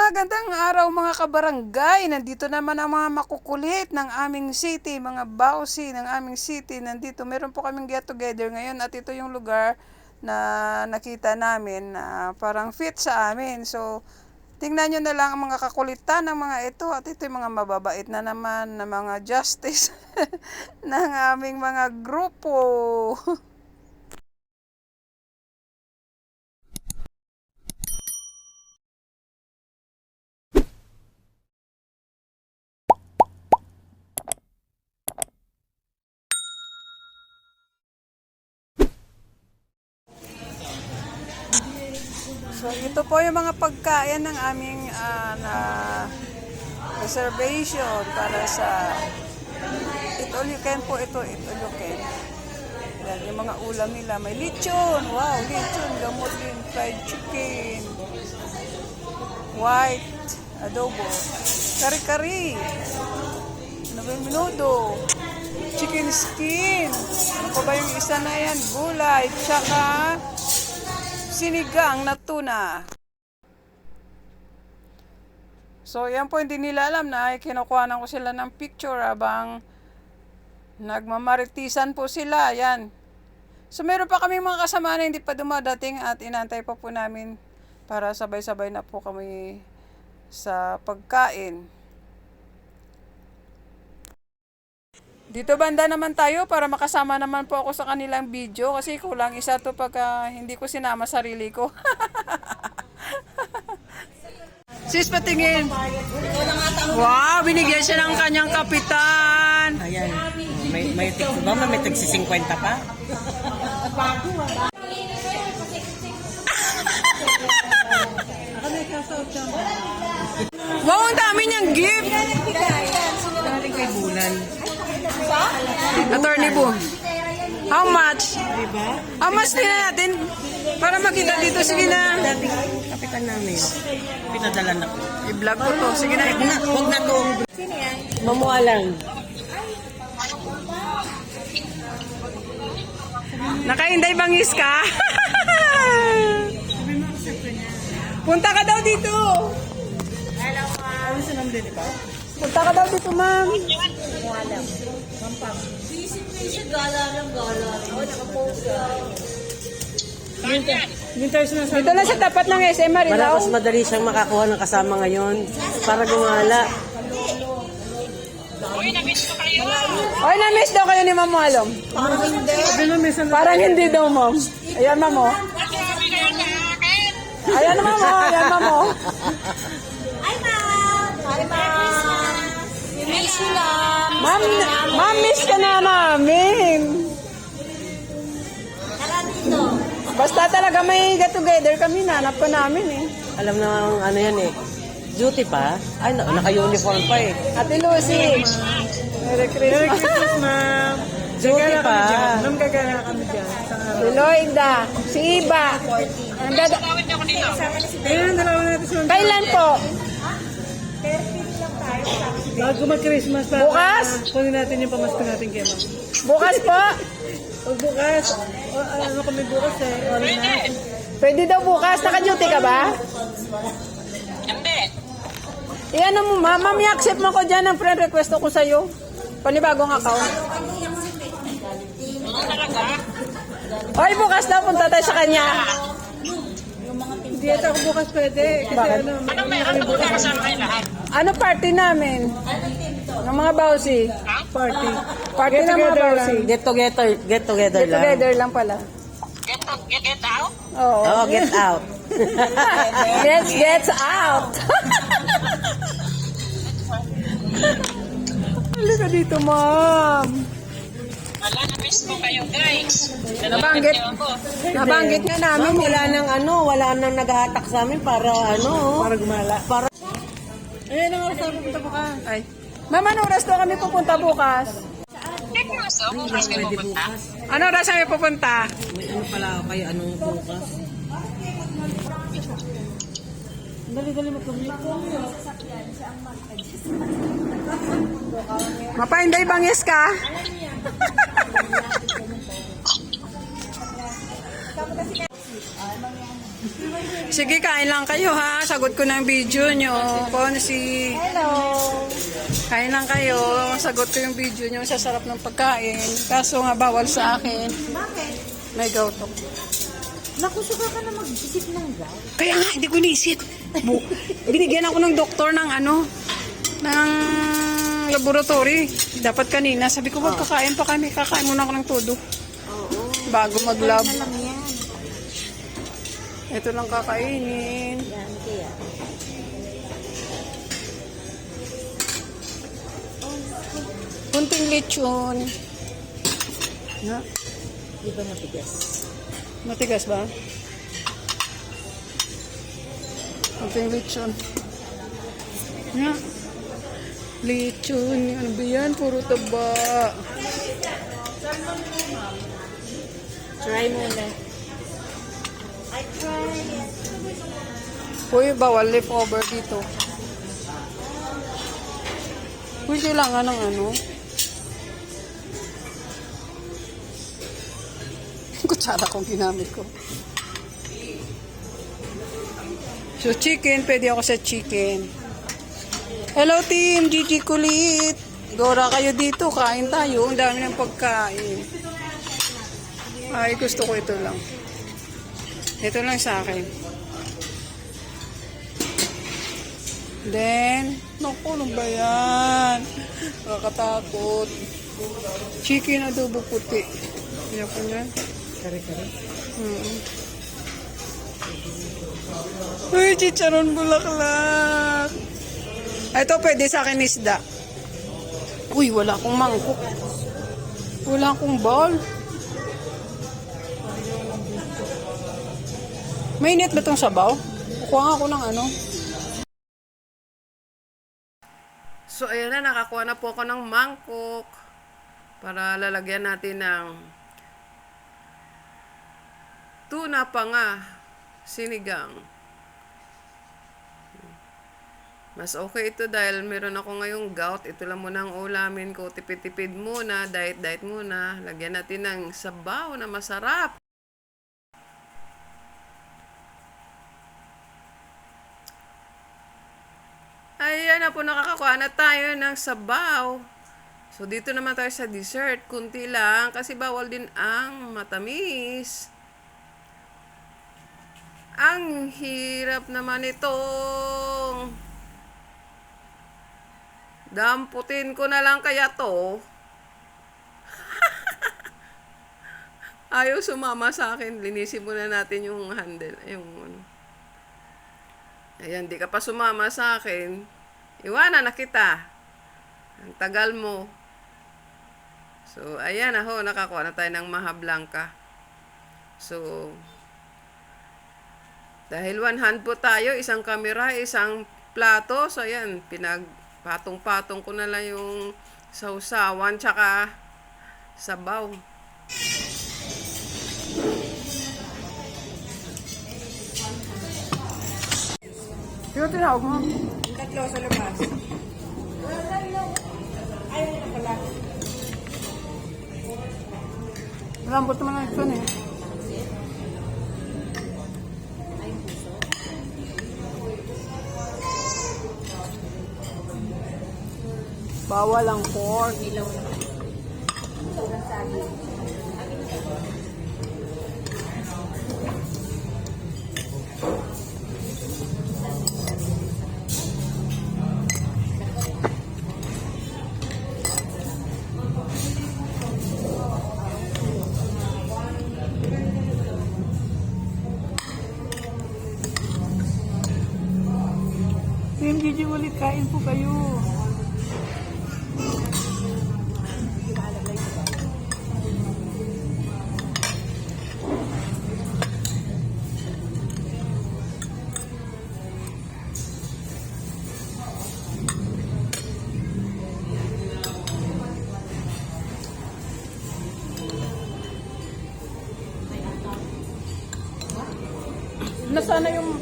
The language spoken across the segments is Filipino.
Magandang araw mga kabarangay. Nandito naman ang mga makukulit ng aming city, mga bawsi ng aming city. Nandito, meron po kaming get together ngayon at ito yung lugar na nakita namin na parang fit sa amin. So, tingnan nyo na lang ang mga kakulitan ng mga ito at ito yung mga mababait na naman na mga justice ng aming mga grupo. So, ito po yung mga pagkain ng aming na reservation para sa eat all you can po ito, eat all you can. Yan, yung mga ulam nila. May lechon, wow, lechon, gamutin, fried chicken, white, adobo, kari-kari, ano ba yung minudo, chicken skin, ano pa ba yung isa na yan, gulay, tsaka sinigang na tuna. So, yan po, hindi nila alam na kinukuhanan ko sila ng picture habang nagmamaritisan po sila. Yan. So, meron pa kaming mga kasama na hindi pa dumadating at inantay pa po namin para sabay-sabay na po kami sa pagkain. Dito banda naman tayo para makasama naman po ako sa kanilang video kasi kulang isa to pagka hindi ko sinama sarili ko. Sis, patingin. Wow, binigyan siya ng kanyang kapitan. Ayan. May tagsi 50 pa? Wow, ang dami niyang gift. Galing kay Bulan. Attorney po. How much? Diba? How much din natin? Para makita dito. Sige na. Dating kapitan namin. Pinadala na ko. I-vlog ko to. Sige na. Huwag na to. Sino yan? Mamualang. Nakahinday bangis ka? Punta ka daw dito. Hello, ma'am. Ano sa namli, di ba? Punta ka daw dito, ma'am. Mamualang. Pampang. Busy gala ng gala. Oo, nakapost. Dito lang sa tapat ng SM Marilao. Mas madali siyang makakuha ng kasama ngayon para gumala. Oy, na-miss daw kayo ni Ma'am Walong. Parang hindi daw, ma'am. Ayan, ma'am, oh. Ayan, ma'am, oh. Ayan, ma'am, oh. Hi, ma'am! Hi, ma'am! Miss you lang! Ma'am, miss ka na namin. Tara dito! Basta talaga may get-together kami, nanap ka namin, eh. Alam na ano yan eh. Duty pa? Ay, naka-uniform pa eh. Ate Lucy. Merry Christmas, ma'am. Duty pa. Ma'am, gagana kami dyan. Si Loida, si Iba. Kailan po? Bago mag-Christmas pa. Bukas? Kunin natin yung pamasko natin kay ma'am. Bukas po? Pag bukas, ano kami bukas eh, oras na. Pwede daw bukas. Naka-duty ka ba? Hindi. Iyan mo, ma'am. Ma'am, i-accept mo ko dyan ang friend request ko sa'yo. Panibagong account. Hoy, bukas daw. Punta tayo sa kanya. Hindi ata ako bukas pwede. Kasi Bakit? ano, Ano ba kasama kayo lahat? Ano party namin? Ng mga bawsi. party. Party ng mga bawsi. Get together Get lang. together lang pala. Get out? Oo. Oh, get out. Gets out. Halika dito, ma'am. Wala, na-miss ko kayo, guys. Nabanggit. Nabanggit nga namin. Ma'am, wala nang naghahatak sa amin para Para gumala. para Ayun ang oras na pupunta bukas. Ay. Ma'am, anong oras daw kami pupunta bukas? Bukas kayo pupunta? Anong oras kami pupunta? may ano pala ako kayo anong bukas. Dali-dali mag-commute. Mapainday bangis ka? Sige, kain lang kayo ha. Sagot ko na yung video nyo. Konsi. Hello. Kain lang kayo. Sagot ko yung video nyo. Sa sarap ng pagkain. Kaso nga bawal sa akin. Bakit? May gout ako. Naku, suka ka na mag-isip ng gout. Kaya nga, hindi ko naisip. Binigyan ako ng doktor ng ng laboratory. Dapat kanina. Sabi ko, wag kakain pa kami. Kakain muna ako ng todo. Oo. Bago mag-lab. Na lang yan. Ito lang kakainin. Yan, kaya. Kunting lechon. Na, Di ba napigas? matigas ba? Kunting lechon. Na, lechon. Ano ba yan? Puro taba. Try mo na. I try it. Uy, bawal leftover dito. Uy, kailangan ng kutsara kong ginamit ko. So, chicken. Pwede ako sa chicken. Hello, team. Gigi Kulit. Gora kayo dito. Kain tayo. Ang dami ng pagkain. Ay, gusto ko ito lang. Ito lang sa akin. Then, naku, ano ba yan? Nakakatakot. Chicken adobo puti. Kaya po yan. Kare-kare. Uy, chicharon bulaklak. Ito pwede sa akin isda. Uy, wala akong mangkok. Wala akong bowl. Mainit ba itong sabaw? Kukuha ako ng So, ayan na. Nakakuha na po ako ng mangkok. Para lalagyan natin ng tuna pa nga. Sinigang. Mas okay ito dahil meron ako ngayong gout. Ito lang muna ang ulamin ko. Tipid-tipid muna. Diet muna. Lagyan natin ng sabaw na masarap. Ayan na po, nakakakuha na tayo ng sabaw. So, dito naman tayo sa dessert. Kunti lang kasi bawal din ang matamis. Ang hirap naman itong damputin ko na lang kaya to. Ayaw sumama sa akin. Linisin muna natin yung handle. Ayan, di ka pa sumama sa akin. Iwanan na kita. Ang tagal mo. So, ayan ako. Nakakuha na tayo ng maha blanca. So, dahil one hand po tayo, isang kamera, isang plato. So, ayan, pinagpatong-patong ko na lang yung sausawan tsaka sabaw. Sino tinawag mo? Yung tatlo sa labas. Ayaw na pala. Lambot naman ang ito eh. Bawal ang pork. Team Gigi ulit, kain po kayo. Nasaan na yung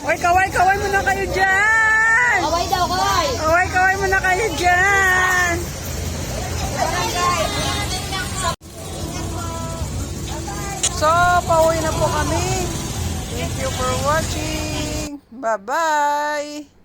Oy, kaway muna kayo dyan! Kaway daw, kaway! Kaway muna kayo dyan! So, pauwi na po kami. Thank you for watching. Bye-bye!